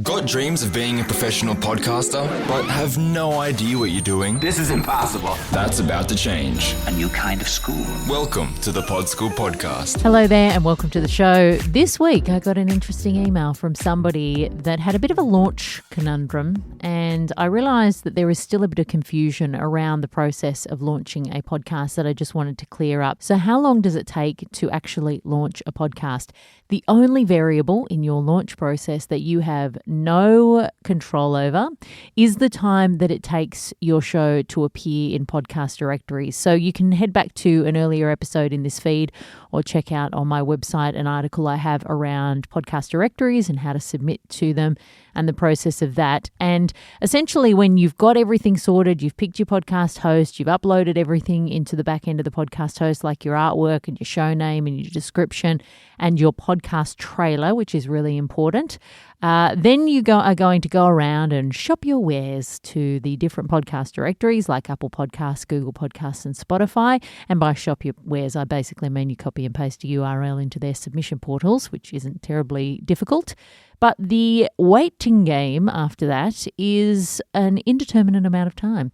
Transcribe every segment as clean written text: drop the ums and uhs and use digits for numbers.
Got dreams of being a professional podcaster, but have no idea what you're doing? This is impossible. That's about to change. A new kind of school. Welcome to the Pod School Podcast. Hello there and welcome to the show. This week I got an interesting email from somebody that had a bit of a launch conundrum, and I realised that there is still a bit of confusion around the process of launching a podcast that I just wanted to clear up. So how long does it take to actually launch a podcast? The only variable in your launch process that you have no control over is the time that it takes your show to appear in podcast directories. So you can head back to an earlier episode in this feed or check out on my website an article I have around podcast directories and how to submit to them and the process of that. And essentially when you've got everything sorted, you've picked your podcast host, you've uploaded everything into the back end of the podcast host, like your artwork and your show name and your description and your podcast trailer, which is really important. Then you are going to go around and shop your wares to the different podcast directories like Apple Podcasts, Google Podcasts and Spotify. And by shop your wares, I basically mean you copy and paste a URL into their submission portals, which isn't terribly difficult. But the waiting game after that is an indeterminate amount of time.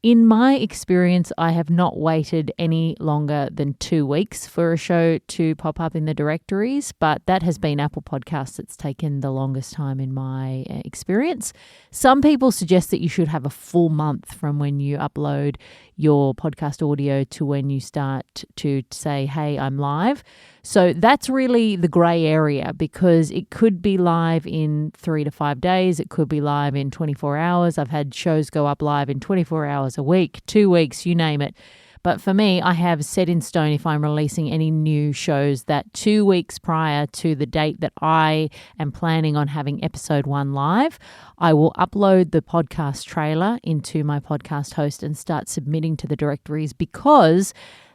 In my experience, I have not waited any longer than 2 weeks for a show to pop up in the directories, but that has been Apple Podcasts that's taken the longest time in my experience. Some people suggest that you should have a full month from when you upload your podcast audio to when you start to say, hey, I'm live. So that's really the grey area because it could be live in 3 to 5 days. It could be live in 24 hours. I've had shows go up live in 24 hours a week, 2 weeks, you name it. But for me, I have set in stone if I'm releasing any new shows that 2 weeks prior to the date that I am planning on having episode 1 live, I will upload the podcast trailer into my podcast host and start submitting to the directories because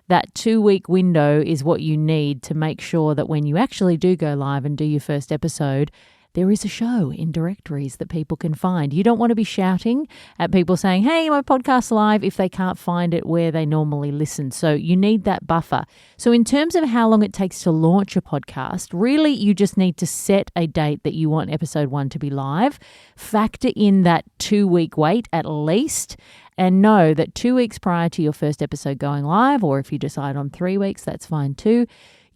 that 2 week window is what you need to make sure that when you actually do go live and do your first episode, there is a show in directories that people can find. You don't want to be shouting at people saying, hey, my podcast's live if they can't find it where they normally listen. So you need that buffer. So in terms of how long it takes to launch a podcast, really you just need to set a date that you want episode 1 to be live, factor in that 2 week wait at least, and know that 2 weeks prior to your first episode going live, or if you decide on 3 weeks, that's fine too,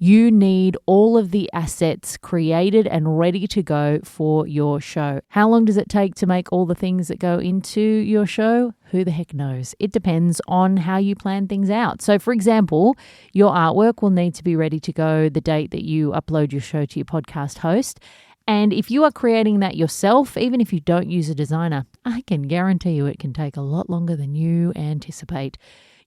you need all of the assets created and ready to go for your show. How long does it take to make all the things that go into your show? Who the heck knows? It depends on how you plan things out. So for example, your artwork will need to be ready to go the date that you upload your show to your podcast host. And if you are creating that yourself, even if you don't use a designer, I can guarantee you it can take a lot longer than you anticipate.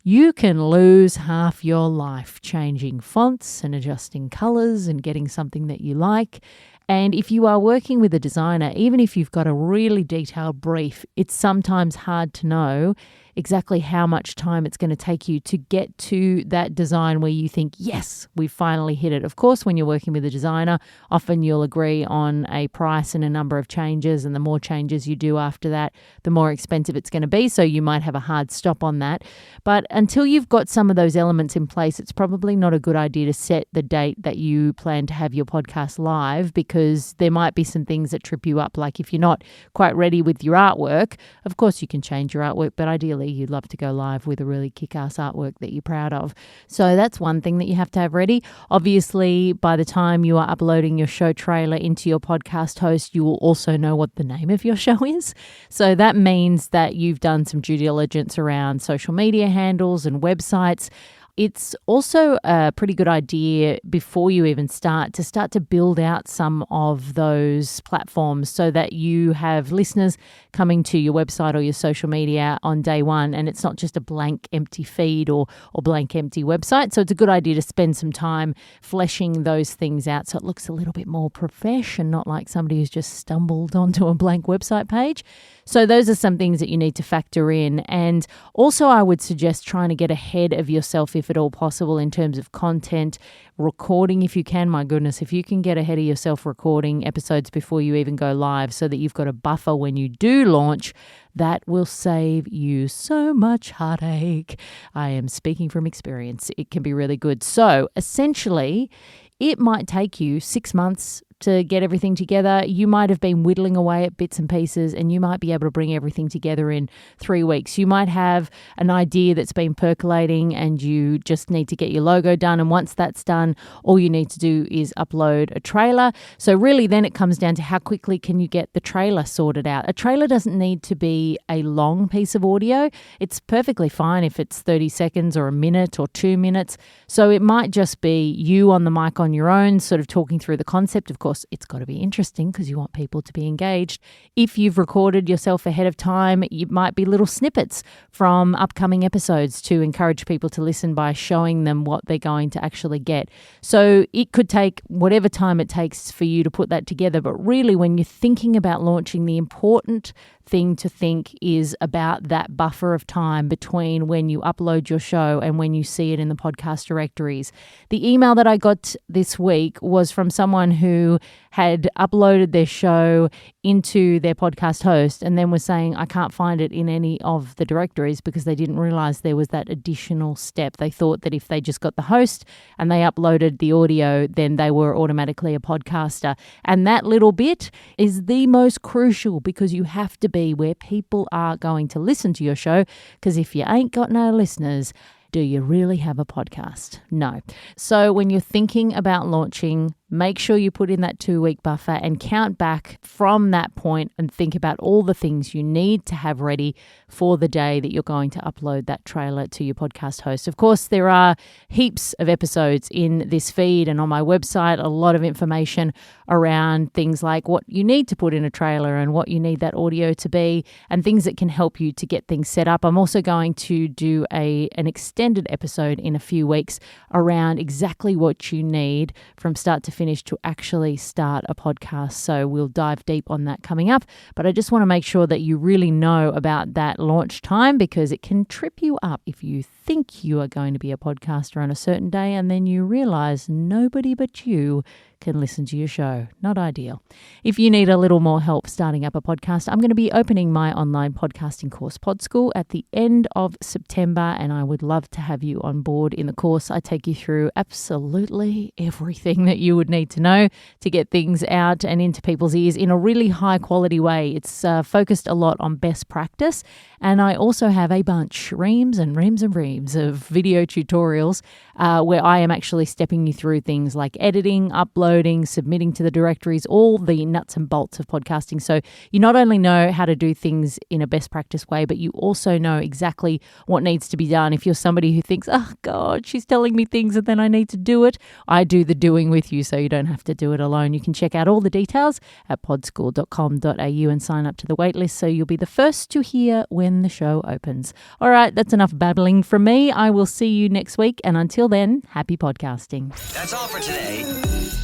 You can lose half your life changing fonts and adjusting colors and getting something that you like. And if you are working with a designer, even if you've got a really detailed brief, it's sometimes hard to know exactly how much time it's going to take you to get to that design where you think, yes, we've finally hit it. Of course, when you're working with a designer, often you'll agree on a price and a number of changes, and the more changes you do after that, the more expensive it's going to be. So you might have a hard stop on that. But until you've got some of those elements in place, it's probably not a good idea to set the date that you plan to have your podcast live, because there might be some things that trip you up. Like if you're not quite ready with your artwork, of course you can change your artwork, but ideally you'd love to go live with a really kick-ass artwork that you're proud of. So that's one thing that you have to have ready. Obviously, by the time you are uploading your show trailer into your podcast host, you will also know what the name of your show is. So that means that you've done some due diligence around social media handles and websites. It's also a pretty good idea before you even start to build out some of those platforms so that you have listeners coming to your website or your social media on day one, and it's not just a blank empty feed or blank empty website. So it's a good idea to spend some time fleshing those things out so it looks a little bit more profesh and not like somebody who's just stumbled onto a blank website page. So those are some things that you need to factor in. And also I would suggest trying to get ahead of yourself if at all possible in terms of content, recording if you can. My goodness, if you can get ahead of yourself recording episodes before you even go live so that you've got a buffer when you do launch, that will save you so much heartache. I am speaking from experience. It can be really good. So essentially, it might take you 6 months to get everything together. You might have been whittling away at bits and pieces, and you might be able to bring everything together in 3 weeks. You might have an idea that's been percolating and you just need to get your logo done. And once that's done, all you need to do is upload a trailer. So really then it comes down to how quickly can you get the trailer sorted out. A trailer doesn't need to be a long piece of audio. It's perfectly fine if it's 30 seconds or a minute or 2 minutes. So it might just be you on the mic on your own, sort of talking through the concept. Of course, it's got to be interesting because you want people to be engaged. If you've recorded yourself ahead of time, it might be little snippets from upcoming episodes to encourage people to listen by showing them what they're going to actually get. So it could take whatever time it takes for you to put that together. But really, when you're thinking about launching, the important thing to think is about that buffer of time between when you upload your show and when you see it in the podcast directories. The email that I got this week was from someone who had uploaded their show into their podcast host and then was saying, I can't find it in any of the directories because they didn't realize there was that additional step. They thought that if they just got the host and they uploaded the audio, then they were automatically a podcaster. And that little bit is the most crucial because you have to be where people are going to listen to your show, because if you ain't got no listeners, do you really have a podcast? No. So when you're thinking about launching, make sure you put in that 2-week buffer and count back from that point and think about all the things you need to have ready for the day that you're going to upload that trailer to your podcast host. Of course, there are heaps of episodes in this feed and on my website, a lot of information around things like what you need to put in a trailer and what you need that audio to be and things that can help you to get things set up. I'm also going to do an extended episode in a few weeks around exactly what you need from start to finish to actually start a podcast. So we'll dive deep on that coming up. But I just want to make sure that you really know about that launch time because it can trip you up if you think you are going to be a podcaster on a certain day and then you realize nobody but you can listen to your show. Not ideal. If you need a little more help starting up a podcast, I'm going to be opening my online podcasting course, Pod School, at the end of September, and I would love to have you on board in the course. I take you through absolutely everything that you would need to know to get things out and into people's ears in a really high quality way. It's focused a lot on best practice, and I also have a bunch, reams and reams and reams of video tutorials where I am actually stepping you through things like editing, uploading, submitting to the directories, all the nuts and bolts of podcasting. So you not only know how to do things in a best practice way, but you also know exactly what needs to be done. If you're somebody who thinks, oh God, she's telling me things and then I need to do it, I do the doing with you so you don't have to do it alone. You can check out all the details at podschool.com.au and sign up to the waitlist so you'll be the first to hear when the show opens. All right, that's enough babbling from me. I will see you next week, and until then, happy podcasting. That's all for today.